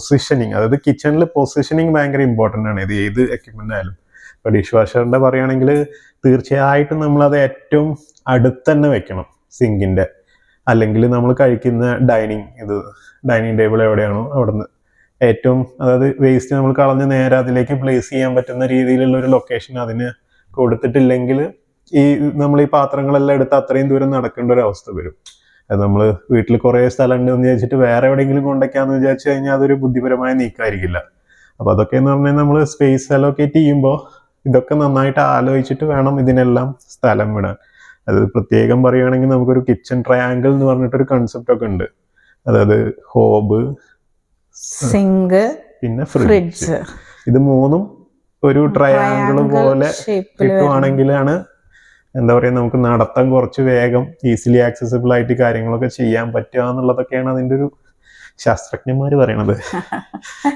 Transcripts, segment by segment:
Positioning, അതായത് കിച്ചണിൽ positioning ഭയങ്കര ഇമ്പോർട്ടൻ്റ് ആണ്. ഇത് ഏത് എക്യുപ്മെൻ്റ് ആയാലും. ഇപ്പോൾ ഡിഷ് വാഷറിൻ്റെ പറയുകയാണെങ്കിൽ തീർച്ചയായിട്ടും നമ്മളത് ഏറ്റവും അടുത്ത് തന്നെ വെക്കണം സിങ്കിൻ്റെ. അല്ലെങ്കിൽ നമ്മൾ കഴിക്കുന്ന ഡൈനിങ് ടേബിൾ എവിടെയാണോ അവിടുന്ന് ഏറ്റവും, അതായത് വേസ്റ്റ് നമ്മൾ കളഞ്ഞ് നേരെ അതിലേക്ക് പ്ലേസ് ചെയ്യാൻ പറ്റുന്ന രീതിയിലുള്ള ഒരു ലൊക്കേഷൻ അതിന് കൊടുത്തിട്ടില്ലെങ്കിൽ നമ്മൾ ഈ പാത്രങ്ങളെല്ലാം എടുത്ത് അത്രയും ദൂരം നടക്കേണ്ട ഒരു അവസ്ഥ വരും. അത് നമ്മൾ വീട്ടിൽ കുറേ സ്ഥലം ഉണ്ട് എന്ന് വിചാരിച്ചിട്ട് വേറെ എവിടെയെങ്കിലും കൊണ്ടുവയ്ക്കാമെന്ന് വിചാരിച്ചു കഴിഞ്ഞാൽ അതൊരു ബുദ്ധിപരമായ നീക്കമായിരിക്കില്ല. അപ്പോൾ അതൊക്കെ എന്ന് പറഞ്ഞാൽ നമ്മൾ സ്പേസ് അലോക്കേറ്റ് ചെയ്യുമ്പോൾ ഇതൊക്കെ നന്നായിട്ട് ആലോചിച്ചിട്ട് വേണം ഇതിനെല്ലാം സ്ഥലം വിടാൻ. അത് പ്രത്യേകം പറയുകയാണെങ്കിൽ നമുക്കൊരു കിച്ചൺ ട്രയാങ്കിൾ എന്ന് പറഞ്ഞിട്ടൊരു കൺസെപ്റ്റ് ഒക്കെ ഉണ്ട്. അതായത് ഹോബ്, സിങ്ക്, പിന്നെ ഫ്രിഡ്ജ്, ഇത് മൂന്നും ഒരു ട്രയാങ്കിൾ പോലെ കിട്ടുവാണെങ്കിലാണ് എന്താ പറയുക, നമുക്ക് നടത്താൻ കുറച്ച് വേഗം ഈസിലി ആക്സസിബിൾ ആയിട്ട് കാര്യങ്ങളൊക്കെ ചെയ്യാൻ പറ്റുക എന്നുള്ളതൊക്കെയാണ് അതിൻ്റെ ഒരു ശാസ്ത്രജ്ഞന്മാർ പറയണത്.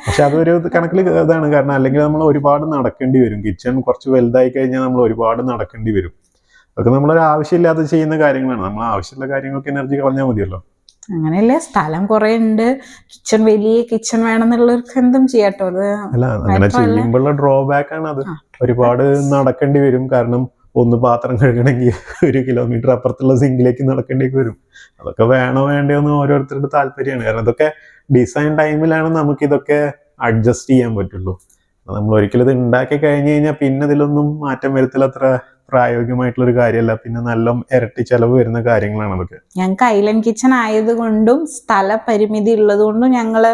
പക്ഷെ അതൊരു കണക്കിൽ ഇതാണ്, കാരണം അല്ലെങ്കിൽ നമ്മൾ ഒരുപാട് നടക്കേണ്ടി വരും. കിച്ചൺ കുറച്ച് വലുതായി കഴിഞ്ഞാൽ നമ്മൾ ഒരുപാട് നടക്കേണ്ടി വരും. അതൊക്കെ നമ്മളൊരു ആവശ്യമില്ലാതെ ചെയ്യുന്ന കാര്യങ്ങളാണ്. നമ്മൾ ആവശ്യമുള്ള കാര്യങ്ങൾക്ക് എനർജി കളഞ്ഞാൽ മതിയല്ലോ. അങ്ങനെയല്ലേ, സ്ഥലം കുറെ ഉണ്ട്, കിച്ചൺ വലിയ കിച്ചൺ വേണമെന്നുള്ളവർക്ക് എന്തും ചെയ്യാട്ടോ. അത് അല്ല, അങ്ങനെ ചെയ്യുമ്പോഴുള്ള ഡ്രോബാക്ക് ആണ് അത്. ഒരുപാട് നടക്കേണ്ടി വരും. കാരണം ഒന്ന് പാത്രം കഴുകണമെങ്കിൽ 1 കിലോമീറ്റർ അപ്പുറത്തുള്ള സിങ്കിലേക്ക് നടക്കേണ്ടി വരും. അതൊക്കെ വേണോ വേണ്ടയോ എന്ന് ഓരോരുത്തരുടെ താല്പര്യമാണ്. കാരണം ഇതൊക്കെ ഡിസൈൻ ടൈമിലാണ് നമുക്കിതൊക്കെ അഡ്ജസ്റ്റ് ചെയ്യാൻ പറ്റുള്ളൂ. നമ്മൾ ഒരിക്കലും ഇത് ഉണ്ടാക്കി കഴിഞ്ഞ് കഴിഞ്ഞാൽ പിന്നെ ഇതിലൊന്നും മാറ്റം വരുത്തില്ല. അത്ര പ്രായോഗികമായിട്ടുള്ളൊരു കാര്യമല്ല. പിന്നെ നല്ല ഇരട്ടി ചെലവ് വരുന്ന കാര്യങ്ങളാണ് അതൊക്കെ. ഞങ്ങൾക്ക് ഐലൻഡ് കിച്ചൺ ആയതുകൊണ്ടും സ്ഥല പരിമിതി ഉള്ളത് കൊണ്ടും ഞങ്ങള്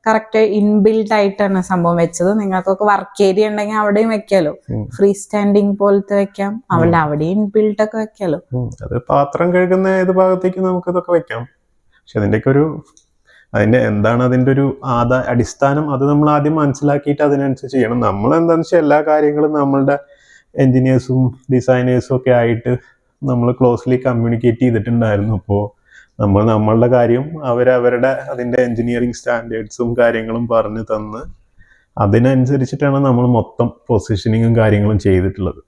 കറക്റ്റ് ഇൻബിൽഡ് ആയിട്ടാണ് സംഭവം വെച്ചത്. നിങ്ങൾക്കൊക്കെ വർക്ക് ഏരിയ ഉണ്ടെങ്കിൽ അവിടെയും വെക്കാലോ, ഫ്രീ സ്റ്റാൻഡിങ് പോലത്തെ വെക്കാം, അവളുടെ അവിടെയും ഇൻബിൽഡ് ഒക്കെ വെക്കാലോ. അത് പാത്രം കഴുകുന്ന ഏത് ഭാഗത്തേക്ക് നമുക്ക് ഇതൊക്കെ വെക്കാം. പക്ഷെ അതിന്റെ എന്താണ് അതിന്റെ ഒരു അടിസ്ഥാനം, അത് നമ്മൾ ആദ്യം മനസ്സിലാക്കിയിട്ട് അതിനനുസരിച്ച് ചെയ്യണം. നമ്മൾ എന്താണെന്ന് വെച്ചാൽ എല്ലാ കാര്യങ്ങളും നമ്മളുടെ എൻജിനീയേഴ്സും ഡിസൈനേഴ്സും ഒക്കെ ആയിട്ട് നമ്മൾ ക്ലോസ്ലി കമ്മ്യൂണിക്കേറ്റ് ചെയ്തിട്ടുണ്ടായിരുന്നു. അപ്പോൾ നമ്മളുടെ കാര്യം അവരവരുടെ അതിൻ്റെ എൻജിനീയറിങ് സ്റ്റാൻഡേർഡ്സും കാര്യങ്ങളും പറഞ്ഞു തന്ന് അതിനനുസരിച്ചിട്ടാണ് നമ്മൾ മൊത്തം പൊസിഷനിങ്ങും കാര്യങ്ങളും ചെയ്തിട്ടുള്ളത്.